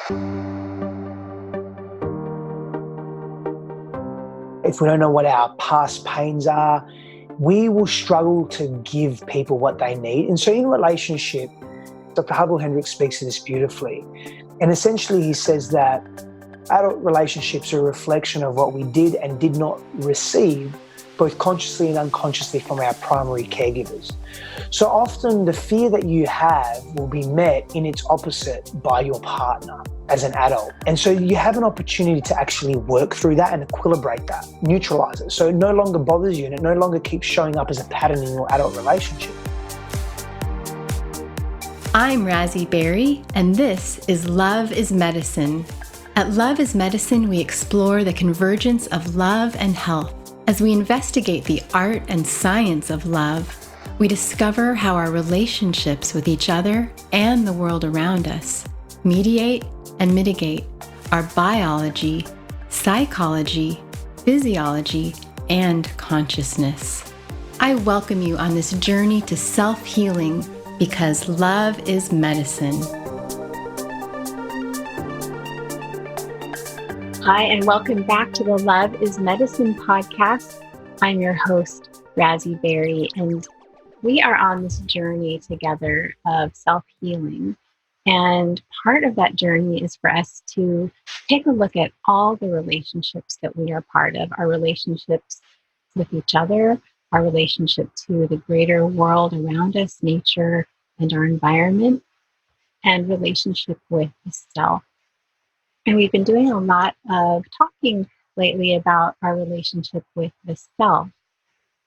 If we don't know what our past pains are, we will struggle to give people what they need. And so in relationship, Dr. Hubble Hendricks speaks to this beautifully. And essentially he says that adult relationships are a reflection of what we did and did not receive, both consciously and unconsciously, from our primary caregivers. So often the fear that you have will be met in its opposite by your partner as an adult. And so you have an opportunity to actually work through that and equilibrate that, neutralize it. So it no longer bothers you and it no longer keeps showing up as a pattern in your adult relationship. I'm Razi Berry, and this is Love is Medicine. At Love is Medicine, we explore the convergence of love and health. As we investigate the art and science of love, we discover how our relationships with each other and the world around us mediate and mitigate our biology, psychology, physiology, and consciousness. I welcome you on this journey to self-healing because love is medicine. Hi, and welcome back to the Love is Medicine podcast. I'm your host, Razi Berry, and we are on this journey together of self-healing. And part of that journey is for us to take a look at all the relationships that we are part of, our relationships with each other, our relationship to the greater world around us, nature and our environment, and relationship with the self. And we've been doing a lot of talking lately about our relationship with the self.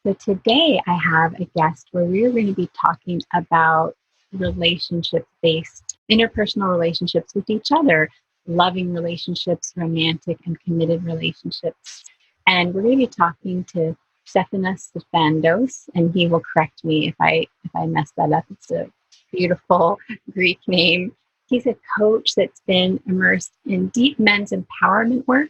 So today I have a guest where we're going to be talking about relationship-based interpersonal relationships with each other, loving relationships, romantic and committed relationships. And we're going to be talking to Stefanos Stefandos, and he will correct me if I mess that up. It's a beautiful Greek name. He's a coach that's been immersed in deep men's empowerment work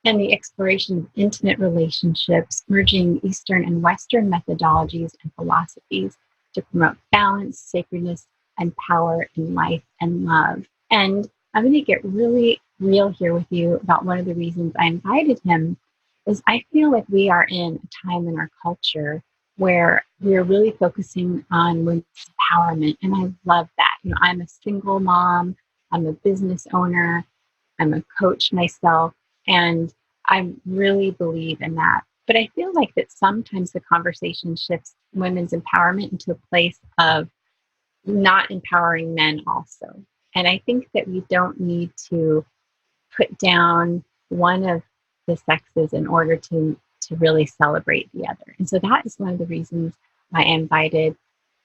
and the exploration of intimate relationships, merging Eastern and Western methodologies and philosophies to promote balance, sacredness, and power in life and love. And I'm going to get really real here with you about one of the reasons I invited him is I feel like we are in a time in our culture where we're really focusing on women's empowerment. And I love that. I'm a single mom, I'm a business owner, I'm a coach myself, and I really believe in that. But I feel like that sometimes the conversation shifts women's empowerment into a place of not empowering men also. And I think that we don't need to put down one of the sexes in order to really celebrate the other. And so that is one of the reasons I invited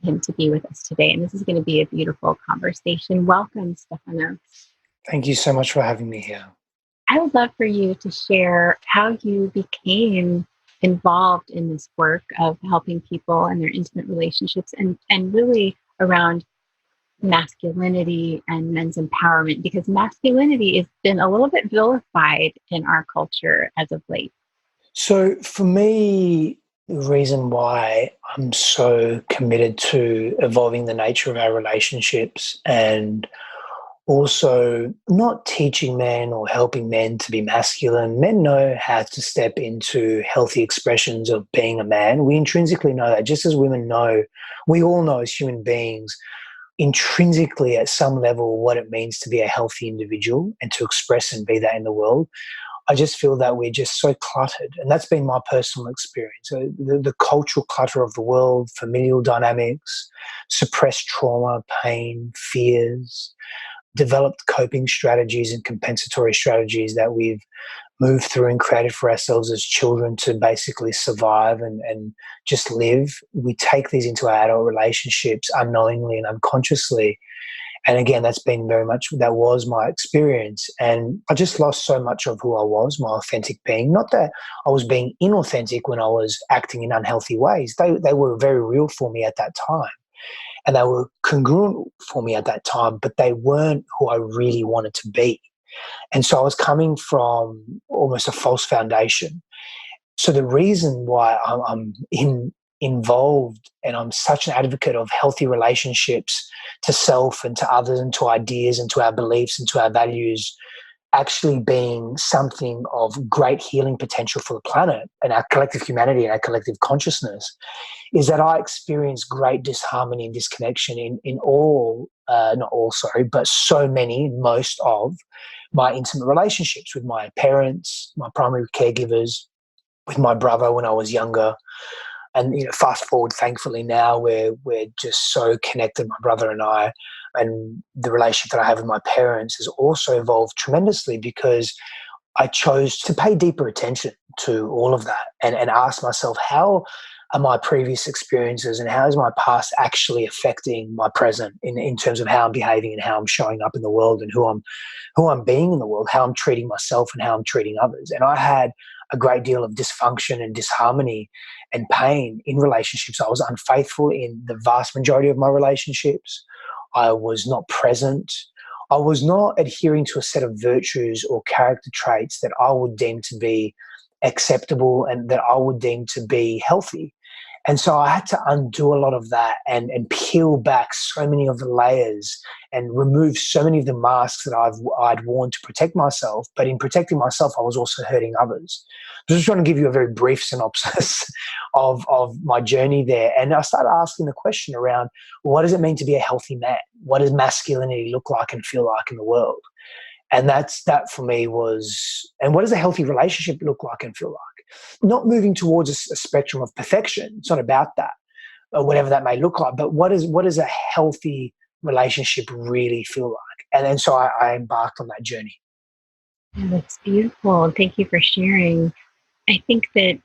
him to be with us today. And this is going to be a beautiful conversation. Welcome, Stefanos. Thank you so much for having me here. I would love for you to share how you became involved in this work of helping people and their intimate relationships and really around masculinity and men's empowerment, because masculinity has been a little bit vilified in our culture as of late. So for me, the reason why I'm so committed to evolving the nature of our relationships and also not teaching men or helping men to be masculine. Men know how to step into healthy expressions of being a man. We intrinsically know that, just as women know, we all know as human beings intrinsically at some level what it means to be a healthy individual and to express and be that in the world. I just feel that we're just so cluttered, and that's been my personal experience. So the cultural clutter of the world, familial dynamics, suppressed trauma, pain, fears, developed coping strategies and compensatory strategies that we've moved through and created for ourselves as children to basically survive and just live. We take these into our adult relationships unknowingly and unconsciously. And again, that was my experience. And I just lost so much of who I was, my authentic being. Not that I was being inauthentic when I was acting in unhealthy ways. They were very real for me at that time. And they were congruent for me at that time, but they weren't who I really wanted to be. And so I was coming from almost a false foundation. So the reason why I'm in involved, and I'm such an advocate of healthy relationships to self and to others and to ideas and to our beliefs and to our values actually being something of great healing potential for the planet and our collective humanity and our collective consciousness, is that I experience great disharmony and disconnection in all, not all, sorry, but so many, most of my intimate relationships with my parents, my primary caregivers, with my brother when I was younger. And fast forward, thankfully now we're just so connected, my brother and I, and the relationship that I have with my parents has also evolved tremendously because I chose to pay deeper attention to all of that and ask myself, how are my previous experiences and how is my past actually affecting my present in terms of how I'm behaving and how I'm showing up in the world and who I'm being in the world, how I'm treating myself and how I'm treating others. And I had a great deal of dysfunction and disharmony and pain in relationships. I was unfaithful in the vast majority of my relationships. I was not present. I was not adhering to a set of virtues or character traits that I would deem to be acceptable and that I would deem to be healthy. And so I had to undo a lot of that and peel back so many of the layers and remove so many of the masks that I'd worn to protect myself. But in protecting myself, I was also hurting others. I was just trying to give you a very brief synopsis of my journey there. And I started asking the question around, what does it mean to be a healthy man? What does masculinity look like and feel like in the world? And that for me was, and what does a healthy relationship look like and feel like? Not moving towards a spectrum of perfection. It's not about that, or whatever that may look like. But what is a healthy relationship really feel like? And then so I embarked on that journey. Yeah, that's beautiful. Thank you for sharing. I think that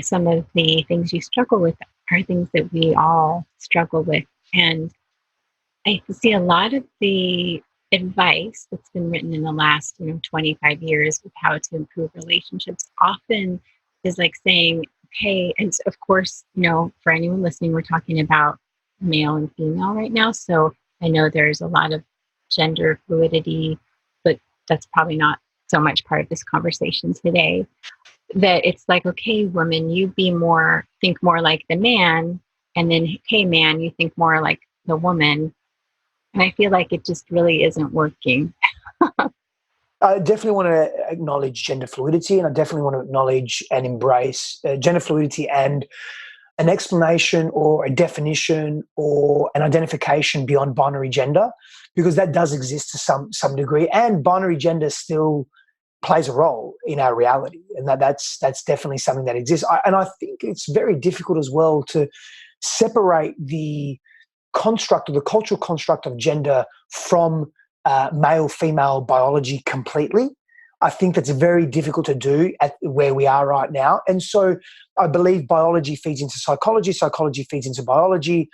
some of the things you struggle with are things that we all struggle with. And I see a lot of the advice that's been written in the last 25 years with how to improve relationships often is like saying, okay, and of course, for anyone listening, we're talking about male and female right now. So I know there's a lot of gender fluidity, but that's probably not so much part of this conversation today. That it's like, okay, woman, think more like the man, and then, hey, man, you think more like the woman. And I feel like it just really isn't working. I definitely want to acknowledge gender fluidity, and I definitely want to acknowledge and embrace gender fluidity and an explanation or a definition or an identification beyond binary gender, because that does exist to some degree, and binary gender still plays a role in our reality, and that's definitely something that exists. And I think it's very difficult as well to separate the construct or the cultural construct of gender from male-female biology completely. I think that's very difficult to do at where we are right now. And so I believe biology feeds into psychology feeds into biology,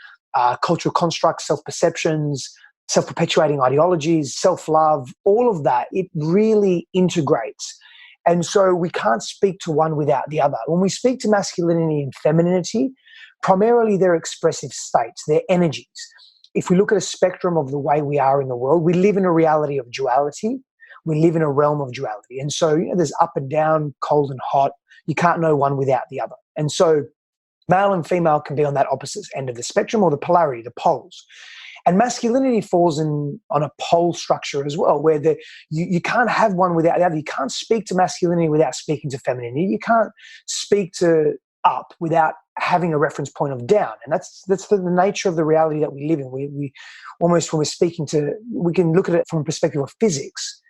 cultural constructs, self-perceptions, self-perpetuating ideologies, self-love, all of that, it really integrates. And so we can't speak to one without the other. When we speak to masculinity and femininity, primarily they're expressive states, they're energies. If we look at a spectrum of the way we are in the world, we live in a reality of duality. We live in a realm of duality. And so there's up and down, cold and hot. You can't know one without the other. And so male and female can be on that opposite end of the spectrum, or the polarity, the poles. And masculinity falls on a pole structure as well, where you can't have one without the other. You can't speak to masculinity without speaking to femininity. You can't speak to up without having a reference point of down. And that's the nature of the reality that we live in. We almost, when we're speaking to, we can look at it from a perspective of physics.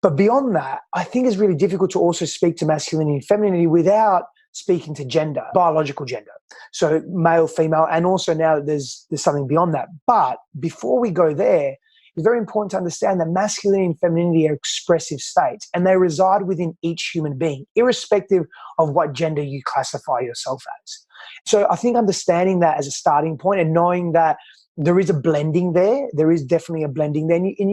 But beyond that, I think it's really difficult to also speak to masculinity and femininity without speaking to gender, biological gender. So male, female, and also now there's something beyond that. But before we go there, it's very important to understand that masculinity and femininity are expressive states, and they reside within each human being, irrespective of what gender you classify yourself as. So I think understanding that as a starting point and knowing that there is a blending there, there is definitely a blending there, and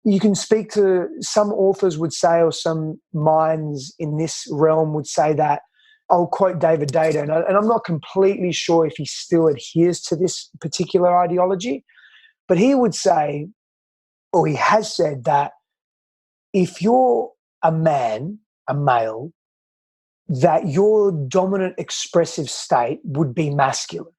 you can speak to, some authors would say, or some minds in this realm would say that, I'll quote David Data, and I'm not completely sure if he still adheres to this particular ideology, but he would say, or he has said, that if you're a man, a male, that your dominant expressive state would be masculine.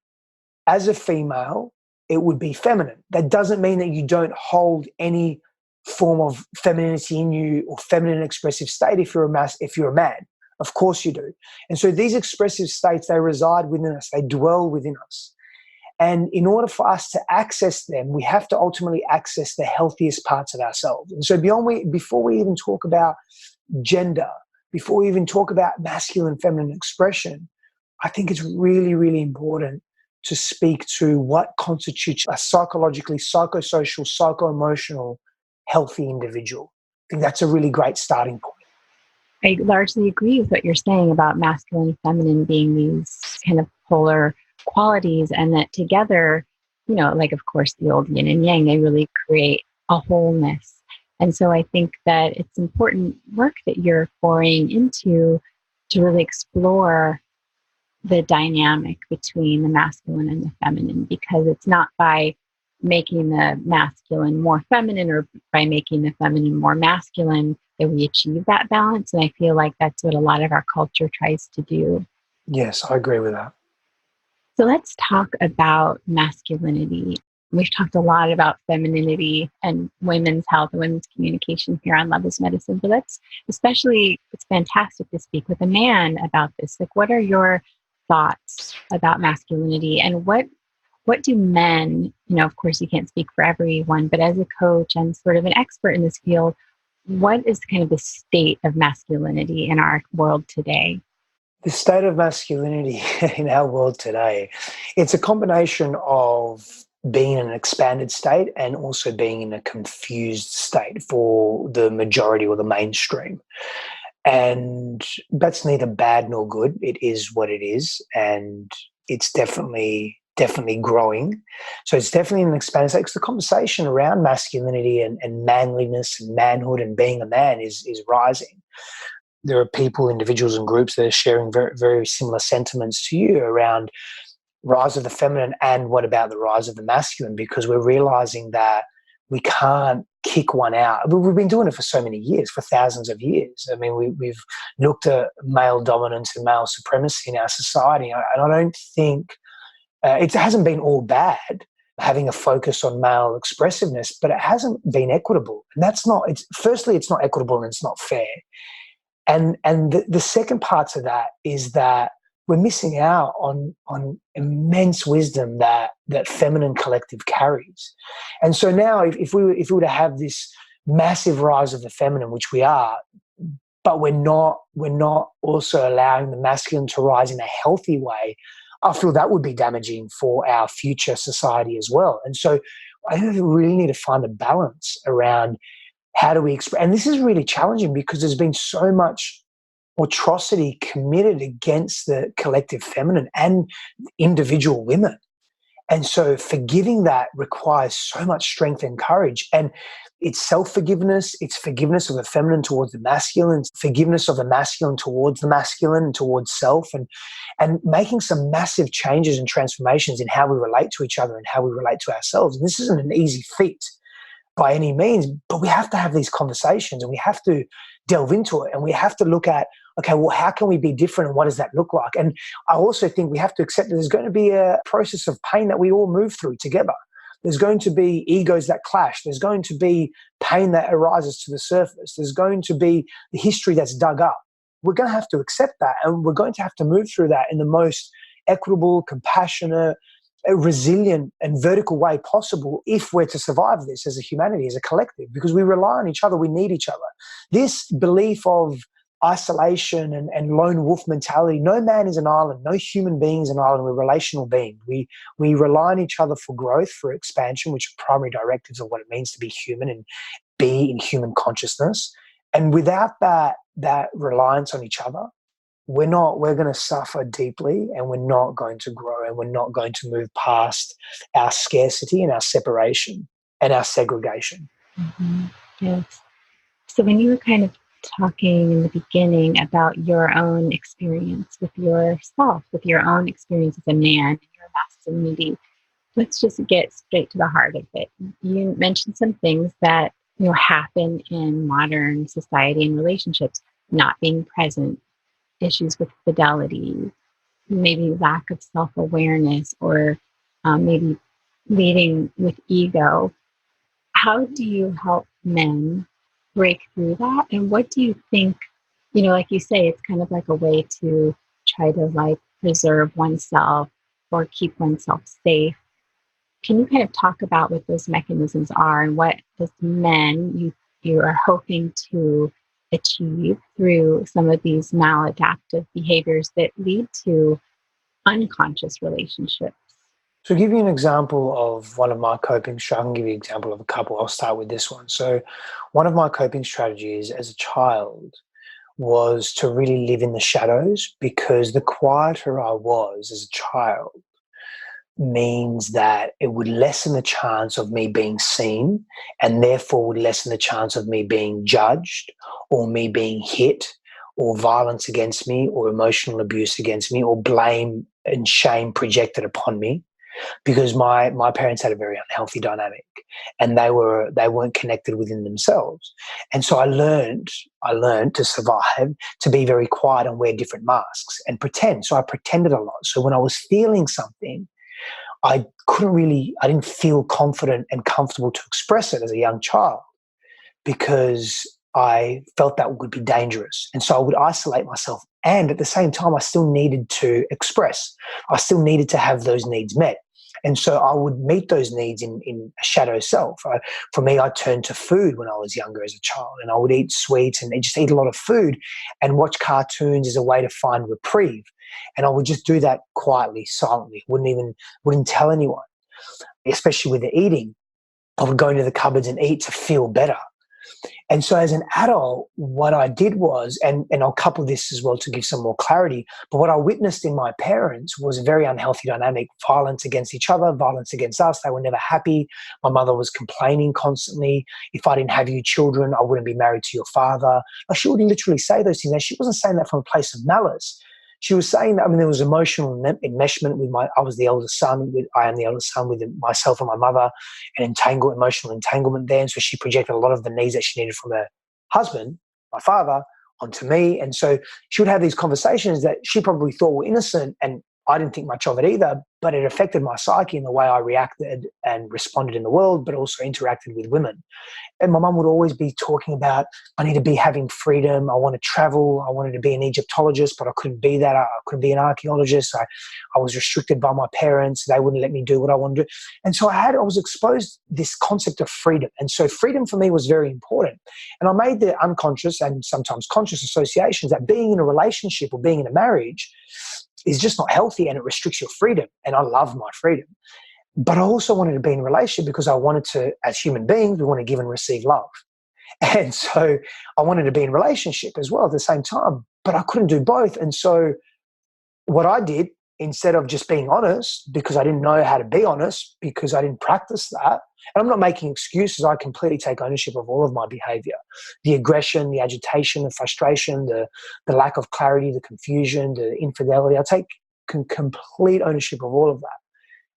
As a female, it would be feminine. That doesn't mean that you don't hold any form of femininity in you or feminine expressive state if you're a man. Of course you do. And so these expressive states, they reside within us, they dwell within us. And in order for us to access them, we have to ultimately access the healthiest parts of ourselves. And so before we even talk about gender, before we even talk about masculine, feminine expression, I think it's really, really important to speak to what constitutes a psychologically, psychosocial, psycho-emotional, healthy individual. I think that's a really great starting point. I largely agree with what you're saying about masculine and feminine being these kind of polar qualities, and that together, like, of course, the old yin and yang, they really create a wholeness. And so I think that it's important work that you're pouring into to really explore the dynamic between the masculine and the feminine, because it's not by making the masculine more feminine or by making the feminine more masculine that we achieve that balance. And I feel like that's what a lot of our culture tries to do. Yes, I agree with that. So let's talk about masculinity. We've talked a lot about femininity and women's health and women's communication here on Love is Medicine, but it's fantastic to speak with a man about this. Like, what are your thoughts about masculinity, and what do men, of course you can't speak for everyone, but as a coach and sort of an expert in this field, what is kind of the state of masculinity in our world today? The state of masculinity in our world today, it's a combination of being in an expanded state and also being in a confused state for the majority or the mainstream. And that's neither bad nor good. It is what it is, and it's definitely growing. So it's definitely an expanded state, because the conversation around masculinity and manliness and manhood and being a man is rising. There are people, individuals and groups that are sharing very, very similar sentiments to you around rise of the feminine and what about the rise of the masculine, because we're realizing that we can't kick one out. We've been doing it for so many years, for thousands of years. I mean, we've looked at male dominance and male supremacy in our society, and I don't think it hasn't been all bad having a focus on male expressiveness, but it hasn't been equitable. And that's not, firstly, it's not equitable and it's not fair. And the second part to that is that we're missing out on immense wisdom that feminine collective carries. And so now, if we were to have this massive rise of the feminine, which we are, but we're not also allowing the masculine to rise in a healthy way, I feel that would be damaging for our future society as well. And so I think we really need to find a balance around how do we express. And this is really challenging because there's been so much atrocity committed against the collective feminine and individual women. And so forgiving that requires so much strength and courage. And it's self-forgiveness, it's forgiveness of the feminine towards the masculine, forgiveness of the masculine towards the masculine and towards self, and making some massive changes and transformations in how we relate to each other and how we relate to ourselves. And this isn't an easy feat by any means, but we have to have these conversations and we have to delve into it, and we have to look at, okay, well, how can we be different and what does that look like? And I also think we have to accept that there's going to be a process of pain that we all move through together. There's going to be egos that clash. There's going to be pain that arises to the surface. There's going to be the history that's dug up. We're going to have to accept that, and we're going to have to move through that in the most equitable, compassionate, resilient and vertical way possible if we're to survive this as a humanity, as a collective, because we rely on each other, we need each other. This belief of isolation and lone wolf mentality, no man is an island, no human being is an island, we're relational beings. We rely on each other for growth, for expansion, which are primary directives of what it means to be human and be in human consciousness. And without that reliance on each other, we're going to suffer deeply, and we're not going to grow, and we're not going to move past our scarcity and our separation and our segregation. Mm-hmm. Yes. So when you were kind of talking in the beginning about your own experience with yourself, with your own experience as a man and your masculinity, let's just get straight to the heart of it. You mentioned some things that happen in modern society and relationships, not being present issues with fidelity, maybe lack of self-awareness, or maybe leading with ego. How do you help men break through that? And what do you think, like you say, it's kind of like a way to try to like preserve oneself or keep oneself safe. Can you kind of talk about what those mechanisms are and what as men you are hoping to achieve through some of these maladaptive behaviors that lead to unconscious relationships? So, to give you an example of one of my coping strategies, I can give you an example of a couple. I'll start with this one. So, one of my coping strategies as a child was to really live in the shadows, because the quieter I was as a child means that it would lessen the chance of me being seen, and therefore would lessen the chance of me being judged or me being hit or violence against me or emotional abuse against me or blame and shame projected upon me, because my parents had a very unhealthy dynamic, and they weren't connected within themselves. And so I learned to survive, to be very quiet and wear different masks and pretend. So I pretended a lot. So when I was feeling something, I didn't feel confident and comfortable to express it as a young child, because I felt that would be dangerous. And so I would isolate myself. And at the same time, I still needed to express. I still needed to have those needs met. And so I would meet those needs in a shadow self. For me, I turned to food when I was younger as a child, and I would eat sweets and just eat a lot of food and watch cartoons as a way to find reprieve. And I would just do that quietly, silently, wouldn't tell anyone, especially with the eating. I would go into the cupboards and eat to feel better. And so as an adult, what I did was, and I'll couple this as well to give some more clarity, but what I witnessed in my parents was a very unhealthy dynamic: violence against each other, violence against us. They were never happy. My mother was complaining constantly. If I didn't have you children, I wouldn't be married to your father. Like, she would literally say those things. And she wasn't saying that from a place of malice. She was saying that, there was emotional enmeshment with I was the eldest son. I am the eldest son with myself and my mother, and emotional entanglement there. And so she projected a lot of the needs that she needed from her husband, my father, onto me. And so she would have these conversations that she probably thought were innocent, and I didn't think much of it either, but it affected my psyche in the way I reacted and responded in the world, but also interacted with women. And my mum would always be talking about, I need to be having freedom. I want to travel. I wanted to be an Egyptologist, but I couldn't be that. I couldn't be an archaeologist. I was restricted by my parents. They wouldn't let me do what I wanted to do. And so I was exposed to this concept of freedom. And so freedom for me was very important. And I made the unconscious and sometimes conscious associations that being in a relationship or being in a marriage is just not healthy, and it restricts your freedom. And I love my freedom. But I also wanted to be in a relationship because I wanted to, as human beings, we want to give and receive love. And so I wanted to be in a relationship as well at the same time, but I couldn't do both. And so what I did, instead of just being honest, because I didn't know how to be honest, because I didn't practice that, and I'm not making excuses, I completely take ownership of all of my behavior: the aggression, the agitation, the frustration, the lack of clarity, the confusion, the infidelity. I take complete ownership of all of that.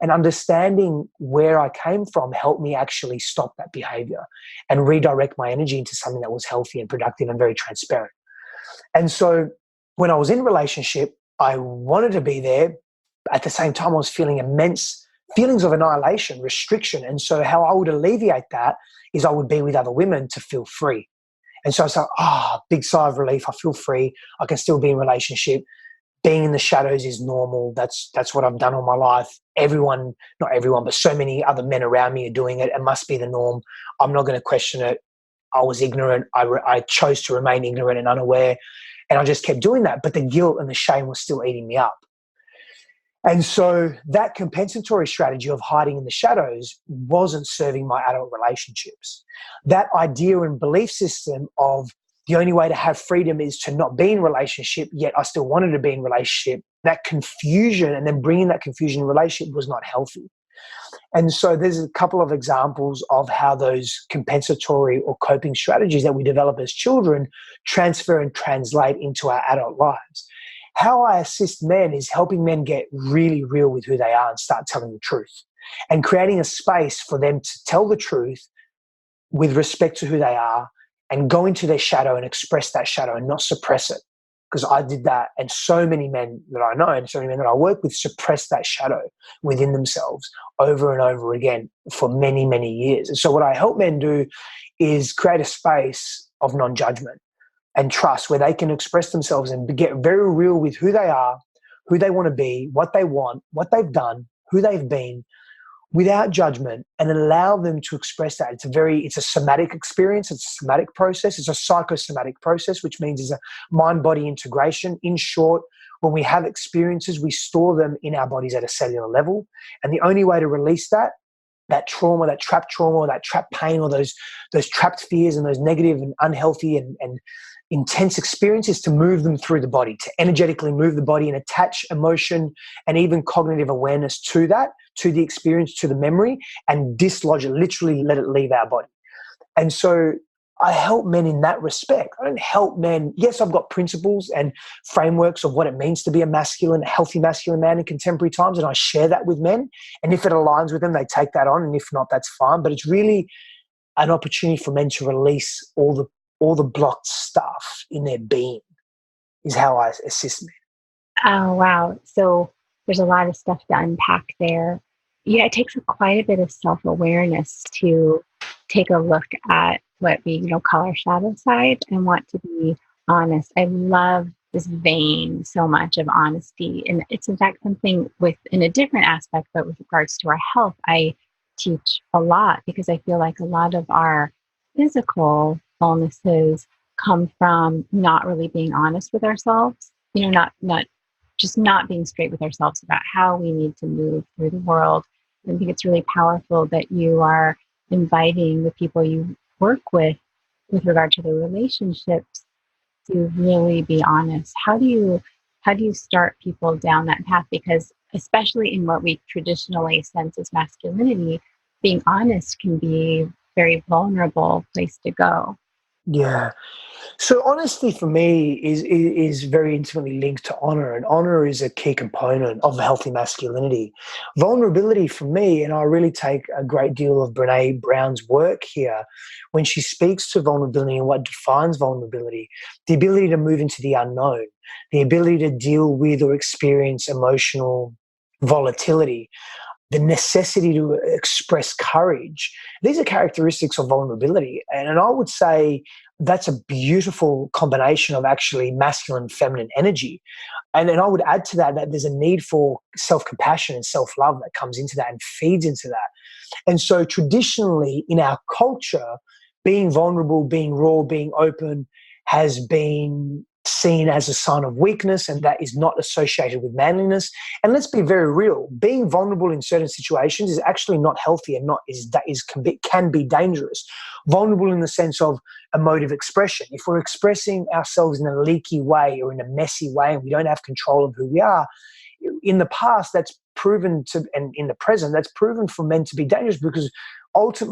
And understanding where I came from helped me actually stop that behavior and redirect my energy into something that was healthy and productive and very transparent. And so when I was in relationship, I wanted to be there. At the same time, I was feeling immense feelings of annihilation, restriction. And so how I would alleviate that is I would be with other women to feel free. And so I was like, big sigh of relief. I feel free. I can still be in relationship. Being in the shadows is normal. That's what I've done all my life. Everyone, not everyone, but so many other men around me are doing it. It must be the norm. I'm not going to question it. I was ignorant. I chose to remain ignorant and unaware. And I just kept doing that. But the guilt and the shame was still eating me up. And so that compensatory strategy of hiding in the shadows wasn't serving my adult relationships. That idea and belief system of the only way to have freedom is to not be in relationship, yet I still wanted to be in relationship, that confusion and then bringing that confusion in relationship was not healthy. And so there's a couple of examples of how those compensatory or coping strategies that we develop as children transfer and translate into our adult lives. How I assist men is helping men get really real with who they are and start telling the truth, and creating a space for them to tell the truth with respect to who they are and go into their shadow and express that shadow and not suppress it. because I did that, and so many men that I know and so many men that I work with suppress that shadow within themselves over and over again for many, many years. And so what I help men do is create a space of non-judgment and trust where they can express themselves and get very real with who they are, who they want to be, what they want, what they've done, who they've been, without judgment, and allow them to express that. It's a somatic experience. It's a somatic process. It's a psychosomatic process, which means it's a mind-body integration. In short, when we have experiences, we store them in our bodies at a cellular level. And the only way to release that trauma, that trapped trauma, or that trapped pain, or those trapped fears and those negative and unhealthy and intense experiences, to move them through the body, to energetically move the body and attach emotion and even cognitive awareness to that, to the experience, to the memory, and dislodge it, literally let it leave our body. And so I help men in that respect. I don't help men. Yes, I've got principles and frameworks of what it means to be a masculine, healthy masculine man in contemporary times, and I share that with men. And if it aligns with them, they take that on, and if not, that's fine. But it's really an opportunity for men to release all the blocked stuff in their being, is how I assist men. Oh, wow. So there's a lot of stuff to unpack there. Yeah, it takes quite a bit of self-awareness to take a look at what we call our shadow side and want to be honest. I love this vein so much of honesty. And it's in fact something in a different aspect, but with regards to our health, I teach a lot, because I feel like a lot of our physical illnesses come from not really being honest with ourselves, not being straight with ourselves about how we need to move through the world. I think it's really powerful that you are inviting the people you work with regard to the relationships to really be honest. How do you start people down that path? Because especially in what we traditionally sense as masculinity, being honest can be a very vulnerable place to go. Yeah. So honesty for me is very intimately linked to honor, and honor is a key component of healthy masculinity. Vulnerability for me, and I really take a great deal of Brene Brown's work here when she speaks to vulnerability and what defines vulnerability: the ability to move into the unknown, the ability to deal with or experience emotional volatility, the necessity to express courage. These are characteristics of vulnerability. And I would say that's a beautiful combination of actually masculine and feminine energy. And I would add to that there's a need for self-compassion and self-love that comes into that and feeds into that. And so traditionally in our culture, being vulnerable, being raw, being open has been seen as a sign of weakness, and that is not associated with manliness. And let's be very real, being vulnerable in certain situations is actually not healthy, and can be dangerous. Vulnerable in the sense of emotive expression. If we're expressing ourselves in a leaky way or in a messy way and we don't have control of who we are, in the past that's proven to, and in the present that's proven for men to be dangerous, because often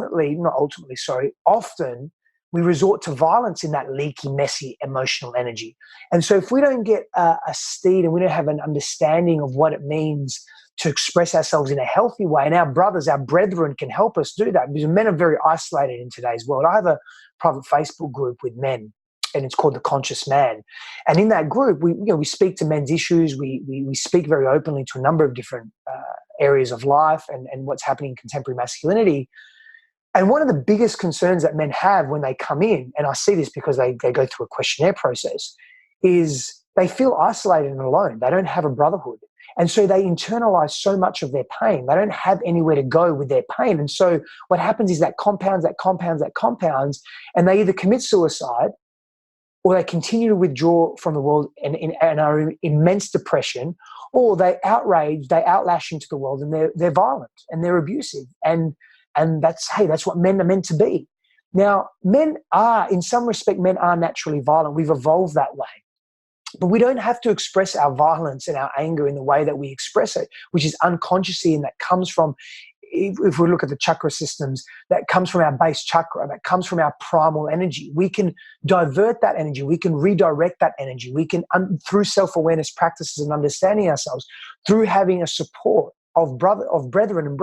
we resort to violence in that leaky, messy emotional energy. And so if we don't get a steed and we don't have an understanding of what it means to express ourselves in a healthy way, and our brethren can help us do that, because men are very isolated in today's world. I have a private Facebook group with men, and it's called The Conscious Man. And in that group, we speak to men's issues. We speak very openly to a number of different areas of life and what's happening in contemporary masculinity. And one of the biggest concerns that men have when they come in, and I see this because they go through a questionnaire process, is they feel isolated and alone. They don't have a brotherhood. And so they internalize so much of their pain. They don't have anywhere to go with their pain. And so what happens is that compounds, and they either commit suicide or they continue to withdraw from the world and are in immense depression, or they outlash into the world, and they're violent and they're abusive. And that's what men are meant to be. Now, in some respect, men are naturally violent. We've evolved that way. But we don't have to express our violence and our anger in the way that we express it, which is unconsciously, and that comes from, if we look at the chakra systems, that comes from our base chakra, that comes from our primal energy. We can divert that energy. We can redirect that energy. We can, through self-awareness practices and understanding ourselves, through having a support, of brethren and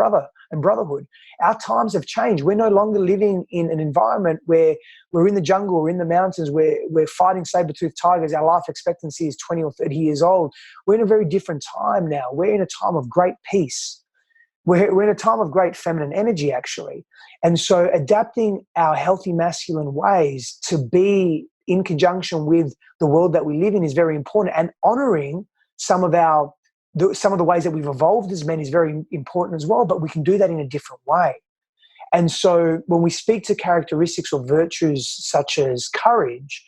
brotherhood. Our times have changed. We're no longer living in an environment where we're in the jungle or in the mountains where we're fighting saber-toothed tigers. Our life expectancy is 20 or 30 years old. We're in a very different time now. We're in a time of great peace. We're in a time of great feminine energy, actually. And so adapting our healthy masculine ways to be in conjunction with the world that we live in is very important, and honoring some of the ways that we've evolved as men is very important as well, but we can do that in a different way. And so when we speak to characteristics or virtues such as courage,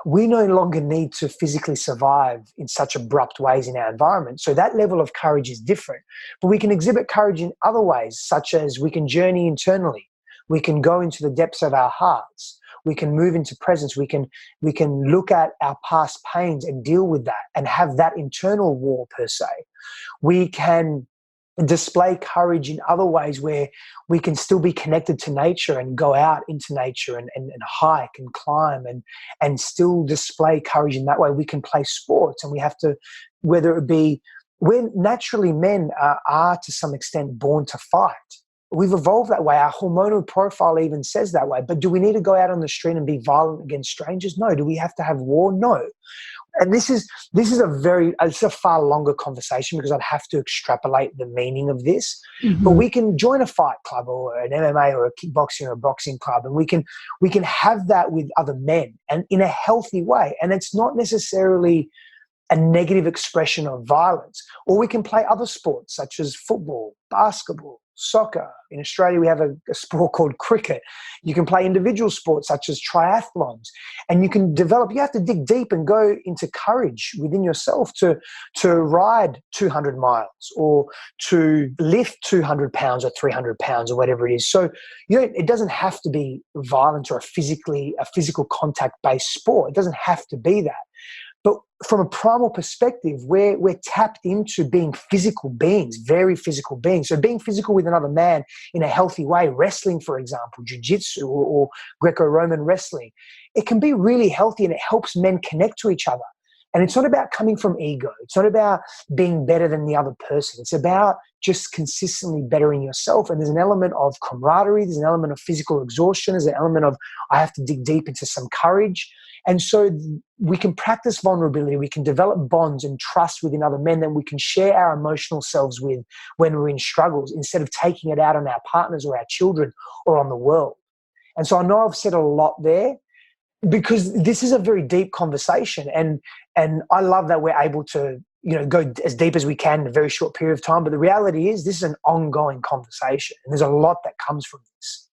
we no longer need to physically survive in such abrupt ways in our environment. So that level of courage is different. But we can exhibit courage in other ways, such as we can journey internally. We can go into the depths of our hearts. We can move into presence. We can look at our past pains and deal with that and have that internal war, per se. We can display courage in other ways where we can still be connected to nature and go out into nature and hike and climb and still display courage in that way. We can play sports, and we have to, whether it be, when naturally men are to some extent born to fight. We've evolved that way. Our hormonal profile even says that way. But do we need to go out on the street and be violent against strangers? No. Do we have to have war? No. And this is it's a far longer conversation, because I'd have to extrapolate the meaning of this. Mm-hmm. But we can join a fight club or an MMA or a kickboxing or a boxing club, and we can have that with other men, and in a healthy way. And it's not necessarily a negative expression of violence. Or we can play other sports such as football, basketball, soccer. In Australia, we have a sport called cricket. You can play individual sports such as triathlons, and you have to dig deep and go into courage within yourself to ride 200 miles or to lift 200 pounds or 300 pounds or whatever it is. So, it doesn't have to be violent or a physical contact based sport. It doesn't have to be that. But from a primal perspective, we're tapped into being physical beings, very physical beings. So being physical with another man in a healthy way, wrestling, for example, jiu-jitsu or Greco-Roman wrestling, it can be really healthy, and it helps men connect to each other. And it's not about coming from ego. It's not about being better than the other person. It's about just consistently bettering yourself. And there's an element of camaraderie. There's an element of physical exhaustion. There's an element of, I have to dig deep into some courage. And so we can practice vulnerability. We can develop bonds and trust within other men that we can share our emotional selves with when we're in struggles, instead of taking it out on our partners or our children or on the world. And so I know I've said a lot there, because this is a very deep conversation, and I love that we're able to go as deep as we can in a very short period of time. But the reality is, this is an ongoing conversation, and there's a lot that comes from this.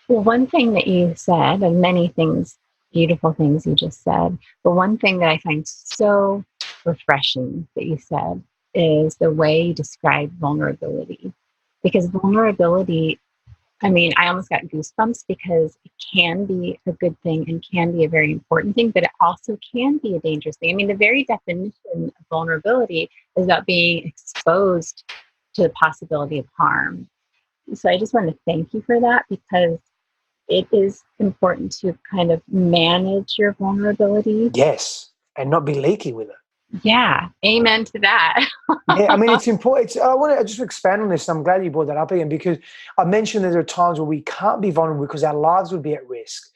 Well, one thing that you said, and many things, beautiful things you just said, but one thing that I find so refreshing that you said is the way you describe vulnerability. Because vulnerability, I almost got goosebumps, because it can be a good thing and can be a very important thing, but it also can be a dangerous thing. The very definition of vulnerability is about being exposed to the possibility of harm. So I just want to thank you for that, because it is important to kind of manage your vulnerability. Yes, and not be leaky with it. Yeah, amen to that. Yeah, it's important. I want to just expand on this. I'm glad you brought that up again, because I mentioned that there are times where we can't be vulnerable because our lives would be at risk.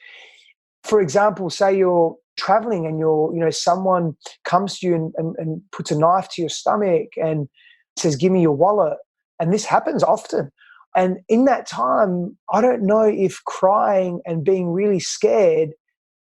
For example, say you're traveling and someone comes to you and puts a knife to your stomach and says, "Give me your wallet." And this happens often. And in that time, I don't know if crying and being really scared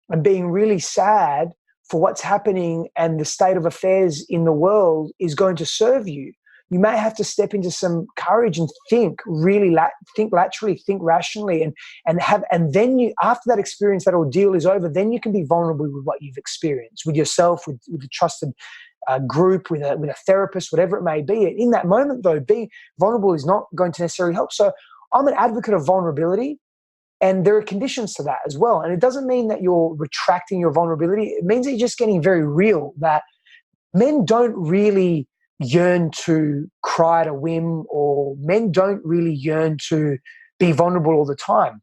and being really sad for what's happening and the state of affairs in the world is going to serve you. You may have to step into some courage and think laterally, think rationally, and then you, after that experience, that ordeal is over, then you can be vulnerable with what you've experienced, with yourself, with a trusted group, with a therapist, whatever it may be. In that moment, though, being vulnerable is not going to necessarily help. So I'm an advocate of vulnerability. And there are conditions to that as well. And it doesn't mean that you're retracting your vulnerability. It means that you're just getting very real, that men don't really yearn to cry at a whim, or men don't really yearn to be vulnerable all the time.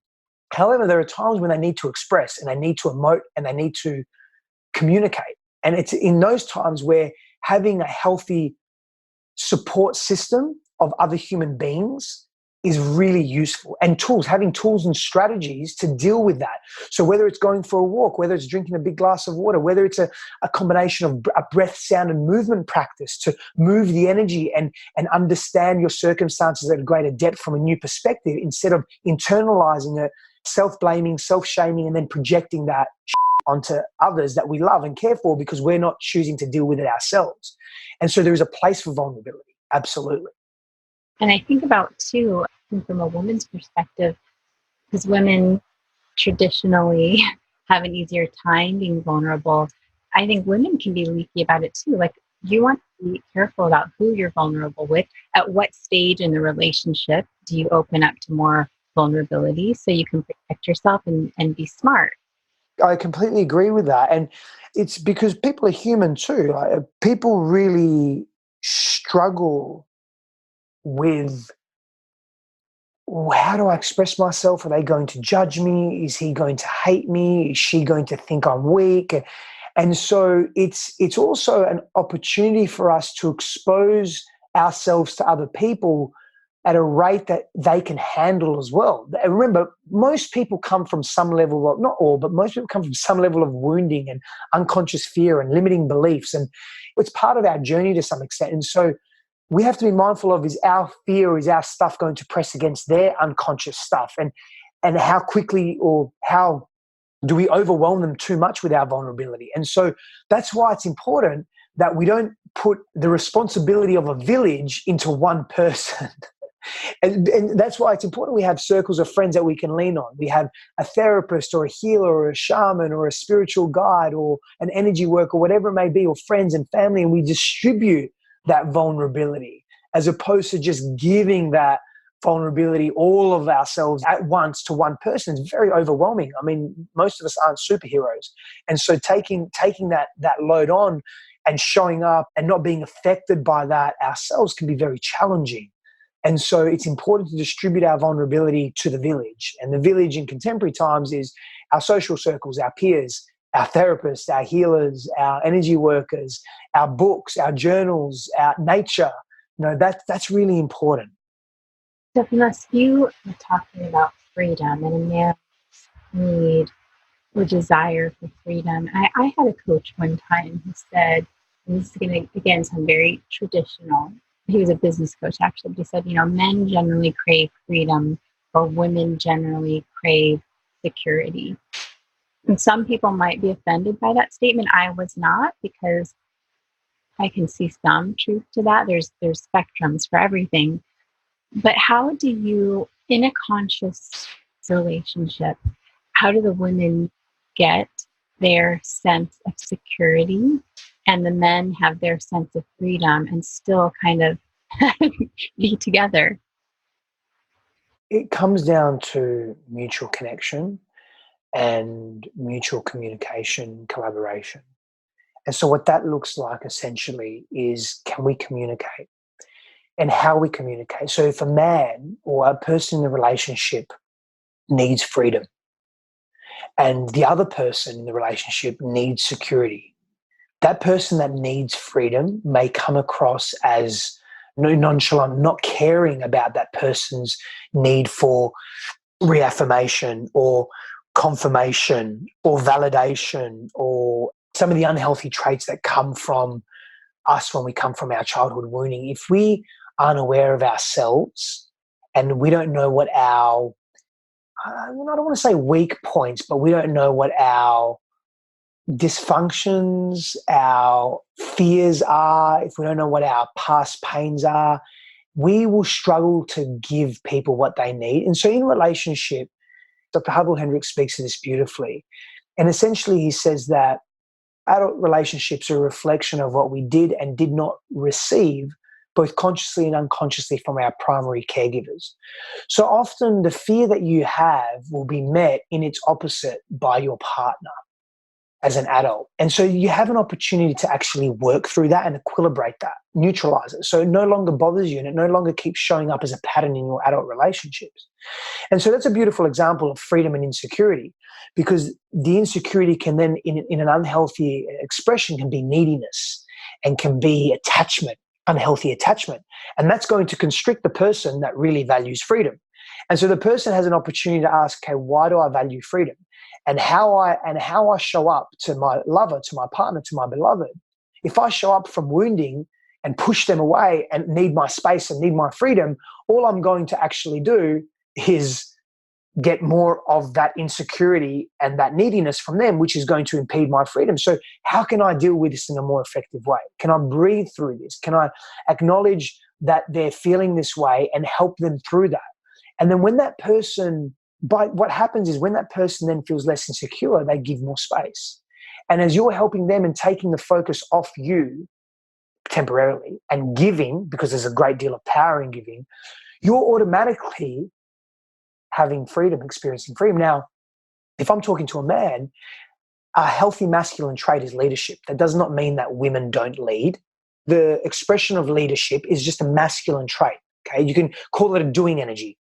However, there are times when they need to express, and they need to emote, and they need to communicate. And it's in those times where having a healthy support system of other human beings is really useful. And having tools and strategies to deal with that. So whether it's going for a walk, whether it's drinking a big glass of water, whether it's a combination of a breath, sound, and movement practice to move the energy and understand your circumstances at a greater depth from a new perspective, instead of internalizing it, self-blaming, self-shaming, and then projecting that onto others that we love and care for because we're not choosing to deal with it ourselves. And so there is a place for vulnerability. Absolutely. And I think about, too, from a woman's perspective, because women traditionally have an easier time being vulnerable. I think women can be leaky about it, too. Like, you want to be careful about who you're vulnerable with. At what stage in the relationship do you open up to more vulnerability so you can protect yourself and be smart? I completely agree with that. And it's because people are human too. Like, people really struggle with, how do I express myself? Are they going to judge me? Is he going to hate me? Is she going to think I'm weak? And so it's also an opportunity for us to expose ourselves to other people at a rate that they can handle as well. And remember, most people come from some level of, not all, but most people come from some level of wounding and unconscious fear and limiting beliefs. And it's part of our journey to some extent. And so we have to be mindful of, is our fear, is our stuff going to press against their unconscious stuff? And how quickly or how do we overwhelm them too much with our vulnerability? And so that's why it's important that we don't put the responsibility of a village into one person. And that's why it's important we have circles of friends that we can lean on. We have a therapist or a healer or a shaman or a spiritual guide or an energy worker, whatever it may be, or friends and family, and we distribute that vulnerability as opposed to just giving that vulnerability, all of ourselves at once, to one person. Is very overwhelming. I mean, most of us aren't superheroes. And so taking that load on and showing up and not being affected by that ourselves can be very challenging. And so it's important to distribute our vulnerability to the village. And the village in contemporary times is our social circles, our peers, our therapists, our healers, our energy workers, our books, our journals, our nature. That's really important. So, unless you were talking about freedom and a man's need or desire for freedom, I had a coach one time who said, and this is going to, again, sound very traditional. He was a business coach, actually, but he said, men generally crave freedom, or women generally crave security. And some people might be offended by that statement. I was not, because I can see some truth to that. There's spectrums for everything. But how do you, in a conscious relationship, how do the women get their sense of security and the men have their sense of freedom and still kind of be together? It comes down to mutual connection and mutual communication, collaboration. And so what that looks like essentially is, can we communicate and how we communicate? So if a man or a person in the relationship needs freedom and the other person in the relationship needs security, that person that needs freedom may come across as nonchalant, not caring about that person's need for reaffirmation or confirmation or validation, or some of the unhealthy traits that come from us when we come from our childhood wounding. If we aren't aware of ourselves and we don't know what our, I don't want to say weak points, but we don't know what our dysfunctions, our fears are, if we don't know what our past pains are, we will struggle to give people what they need. And so in relationship, Dr. Hubble Hendricks speaks to this beautifully. And essentially he says that adult relationships are a reflection of what we did and did not receive, both consciously and unconsciously, from our primary caregivers. So often the fear that you have will be met in its opposite by your partner as an adult. And so you have an opportunity to actually work through that and equilibrate that, neutralize it. So it no longer bothers you and it no longer keeps showing up as a pattern in your adult relationships. And so that's a beautiful example of freedom and insecurity, because the insecurity can then, in an unhealthy expression, can be neediness and can be attachment unhealthy attachment. And that's going to constrict the person that really values freedom. And so the person has an opportunity to ask, okay, why do I value freedom? And how I show up to my lover, to my partner, to my beloved. If I show up from wounding and push them away and need my space and need my freedom, all I'm going to actually do is get more of that insecurity and that neediness from them, which is going to impede my freedom. So how can I deal with this in a more effective way? Can I breathe through this? Can I acknowledge that they're feeling this way and help them through that? And then when that person, what happens is when that person then feels less insecure, they give more space. And as you're helping them and taking the focus off you temporarily and giving, because there's a great deal of power in giving, you're automatically having freedom, experiencing freedom. Now, if I'm talking to a man, a healthy masculine trait is leadership. That does not mean that women don't lead. The expression of leadership is just a masculine trait. Okay, you can call it a doing energy.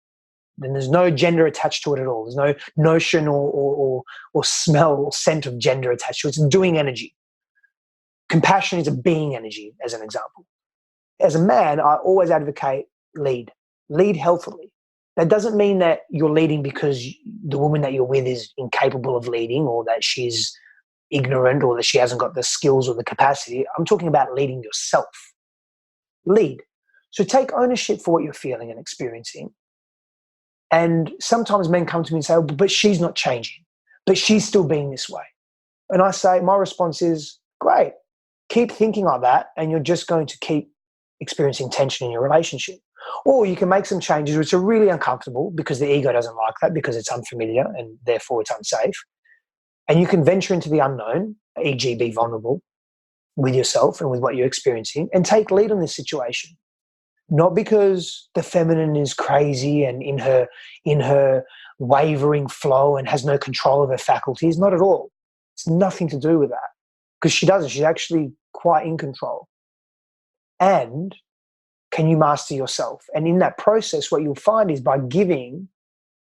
Then there's no gender attached to it at all. There's no notion or smell or scent of gender attached to it. It's a doing energy. Compassion is a being energy, as an example. As a man, I always advocate lead healthily. That doesn't mean that you're leading because the woman that you're with is incapable of leading or that she's ignorant or that she hasn't got the skills or the capacity. I'm talking about leading yourself. Lead. So take ownership for what you're feeling and experiencing. And sometimes men come to me and say, oh, but she's not changing, but she's still being this way. And I say, my response is, great, keep thinking like that and you're just going to keep experiencing tension in your relationship. Or you can make some changes which are really uncomfortable because the ego doesn't like that, because it's unfamiliar and therefore it's unsafe. And you can venture into the unknown, e.g. be vulnerable with yourself and with what you're experiencing and take lead on this situation. Not because the feminine is crazy and in her wavering flow and has no control of her faculties, not at all. It's nothing to do with that, because she doesn't. She's actually quite in control. And can you master yourself? And in that process, what you'll find is by giving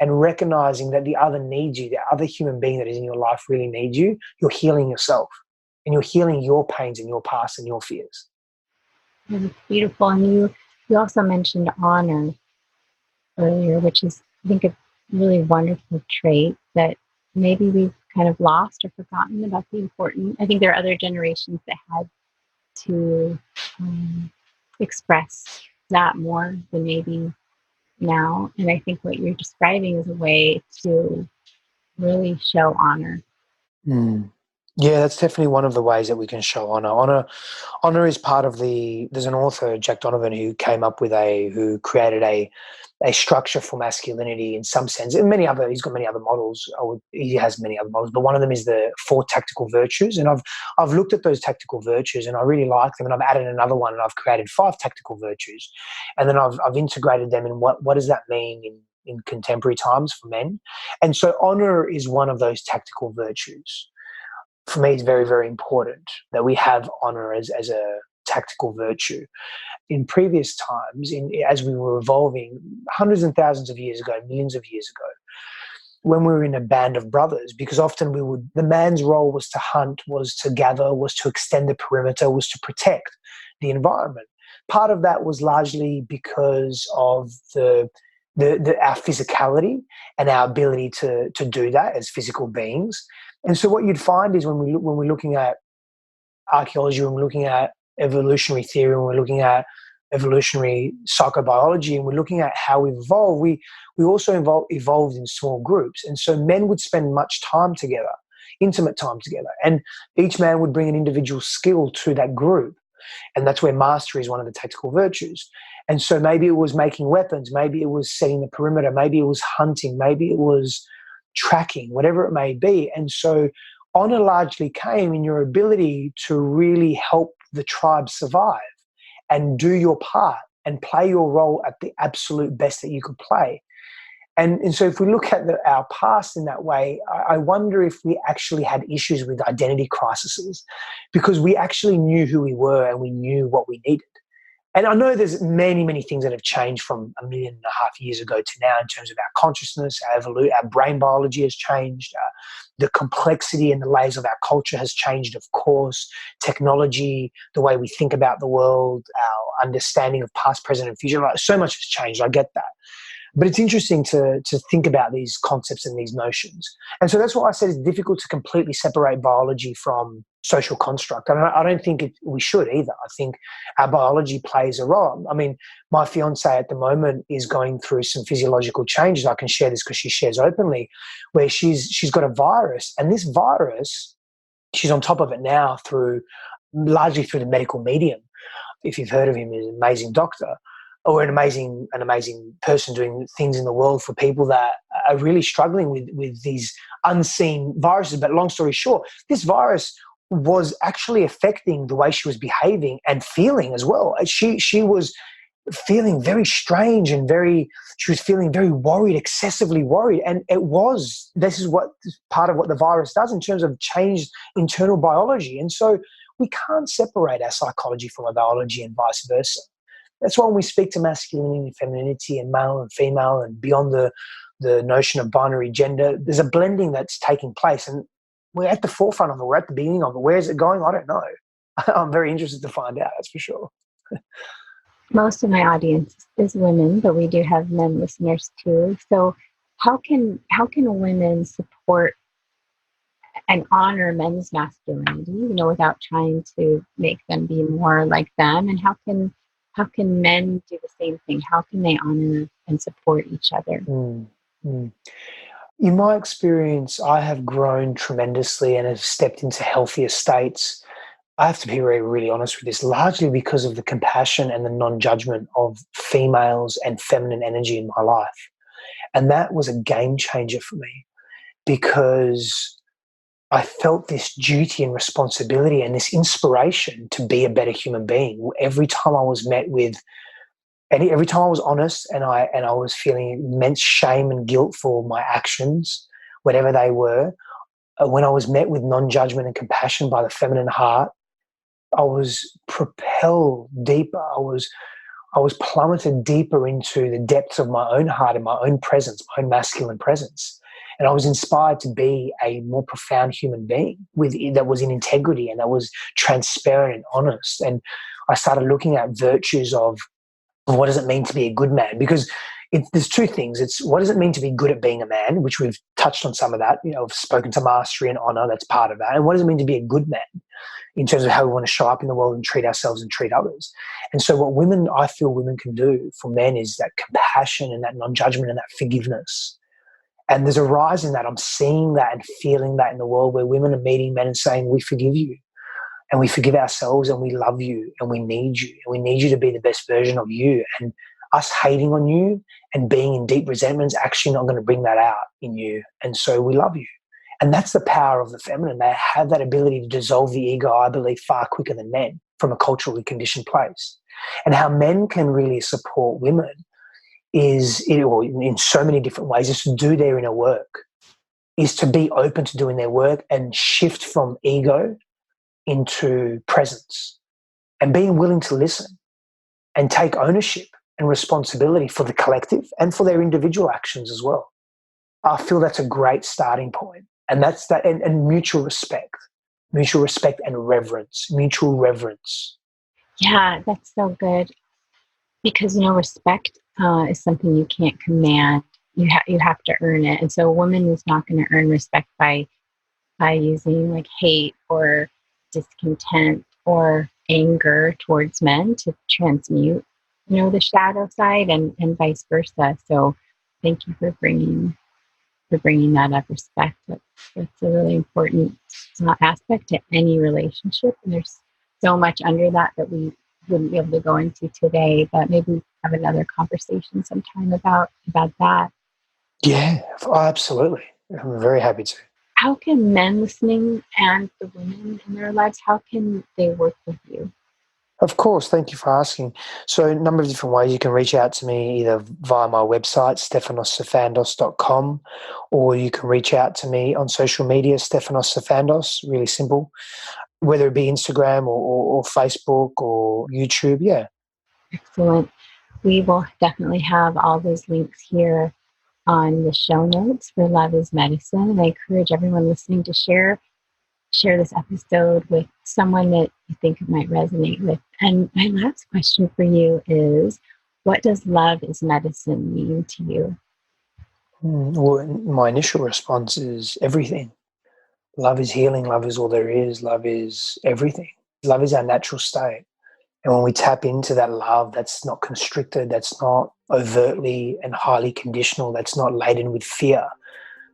and recognizing that the other needs you, the other human being that is in your life really needs you, you're healing yourself and you're healing your pains and your past and your fears. That's beautiful. And you also mentioned honor earlier, which is, I think, a really wonderful trait that maybe we've kind of lost or forgotten about the important. I think there are other generations that had to express that more than maybe now. And I think what you're describing is a way to really show honor. Yeah, that's definitely one of the ways that we can show honor. Honor is part of there's an author, Jack Donovan, who came up with who created a structure for masculinity in some sense. And he's got many other models. He has many other models, but one of them is the 4 tactical virtues. And I've looked at those tactical virtues and I really like them. And I've added another one and I've created 5 tactical virtues. And then I've integrated them in what does that mean in contemporary times for men. And so honor is one of those tactical virtues. For me, it's very, very important that we have honor as a tactical virtue. In previous times, as we were evolving hundreds and thousands of years ago, millions of years ago, when we were in a band of brothers, because often the man's role was to hunt, was to gather, was to extend the perimeter, was to protect the environment. Part of that was largely because of our physicality and our ability to do that as physical beings. And so what you'd find is when we're looking at archaeology, when we're looking at evolutionary theory, when we're looking at evolutionary psychobiology, and we're looking at how we evolve, we also evolved in small groups. And so men would spend much time together, intimate time together, and each man would bring an individual skill to that group. And that's where mastery is one of the tactical virtues. And so maybe it was making weapons, maybe it was setting the perimeter, maybe it was hunting, maybe it was tracking, whatever it may be. And so honor largely came in your ability to really help the tribe survive and do your part and play your role at the absolute best that you could play. And so if we look at our past in that way, I wonder if we actually had issues with identity crises because we actually knew who we were and we knew what we needed. And I know there's many, many things that have changed from 1.5 million years ago to now in terms of our consciousness, our brain biology has changed, The complexity and the layers of our culture has changed, of course. Technology, the way we think about the world, our understanding of past, present, and future, like, so much has changed. I get that. But it's interesting to think about these concepts and these notions. And so that's why I said it's difficult to completely separate biology from social construct. I don't think we should either. I think our biology plays a role. I mean, my fiance at the moment is going through some physiological changes. I can share this because she shares openly, where she's got a virus. And this virus, she's on top of it now largely through the medical medium. If you've heard of him, he's an amazing doctor, or an amazing person doing things in the world for people that are really struggling with these unseen viruses. But long story short, this virus was actually affecting the way she was behaving and feeling as well. She was feeling very strange and she was feeling very worried, excessively worried. And this is what part of what the virus does in terms of changed internal biology. And so we can't separate our psychology from our biology and vice versa. That's why when we speak to masculinity and femininity and male and female and beyond the notion of binary gender, there's a blending that's taking place. And we're at the forefront of it. We're at the beginning of it. Where is it going? I don't know. I'm very interested to find out, that's for sure. Most of my audience is women, but we do have men listeners too. So how can women support and honor men's masculinity, without trying to make them be more like them? And how can men do the same thing? How can they honor and support each other? In my experience, I have grown tremendously and have stepped into healthier states. I have to be really, really honest with this, largely because of the compassion and the non-judgment of females and feminine energy in my life. And that was a game changer for me, because I felt this duty and responsibility and this inspiration to be a better human being. Every time I was met with, and every time I was honest and I was feeling immense shame and guilt for my actions, whatever they were, when I was met with non-judgment and compassion by the feminine heart, I was propelled deeper. I was plummeted deeper into the depths of my own heart and my own presence, my own masculine presence. And I was inspired to be a more profound human being that was in integrity and that was transparent and honest. And I started looking at virtues of what does it mean to be a good man? Because there's two things. It's what does it mean to be good at being a man, which we've touched on some of that. I've spoken to mastery and honor. That's part of that. And what does it mean to be a good man in terms of how we want to show up in the world and treat ourselves and treat others? And so what I feel women can do for men is that compassion and that non-judgment and that forgiveness. And there's a rise in that. I'm seeing that and feeling that in the world, where women are meeting men and saying, we forgive you and we forgive ourselves and we love you and we need you and we need you to be the best version of you. And us hating on you and being in deep resentment is actually not going to bring that out in you. And so we love you. And that's the power of the feminine. They have that ability to dissolve the ego, I believe, far quicker than men from a culturally conditioned place. And how men can really support women is, in so many different ways, is to do their inner work, is to be open to doing their work and shift from ego into presence and being willing to listen and take ownership and responsibility for the collective and for their individual actions as well. I feel that's a great starting point. And that's that, and mutual respect and mutual reverence. Yeah, that's so good. Because, respect is something you can't command. You have to earn it. And so a woman is not going to earn respect by using like hate or discontent or anger towards men to transmute, the shadow side, and vice versa. So thank you for bringing that up. Respect. That's a really important aspect to any relationship. And there's so much under that we wouldn't be able to go into today, but maybe we have another conversation sometime about that. Yeah, absolutely. I'm very happy to. How can men listening and the women in their lives, how can they work with you? Of course, thank you for asking. So a number of different ways you can reach out to me, either via my website, stefanossafandos.com, or you can reach out to me on social media, Stefanos Safandos, really simple, whether it be Instagram or Facebook or YouTube, yeah. Excellent. We will definitely have all those links here on the show notes for Love is Medicine. And I encourage everyone listening to share this episode with someone that you think it might resonate with. And my last question for you is, what does love is medicine mean to you? Well, my initial response is everything. Love is healing. Love is all there is. Love is everything. Love is our natural state. And when we tap into that love that's not constricted, that's not overtly and highly conditional, that's not laden with fear,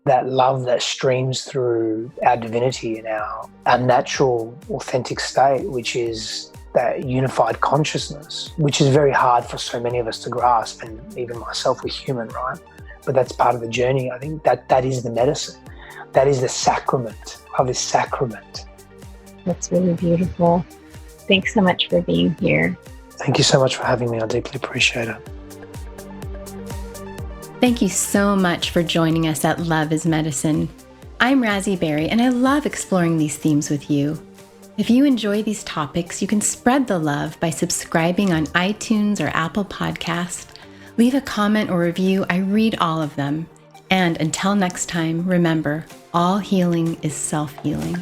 that love that streams through our divinity and our natural, authentic state, which is that unified consciousness, which is very hard for so many of us to grasp, and even myself, we're human, right? But that's part of the journey. I think that is the medicine. That is the sacrament. Love is sacrament. That's really beautiful. Thanks so much for being here. Thank you so much for having me. I deeply appreciate it. Thank you so much for joining us at Love is Medicine. I'm Razi Berry, and I love exploring these themes with you. If you enjoy these topics, you can spread the love by subscribing on iTunes or Apple Podcasts. Leave a comment or review. I read all of them. And until next time, remember, all healing is self-healing.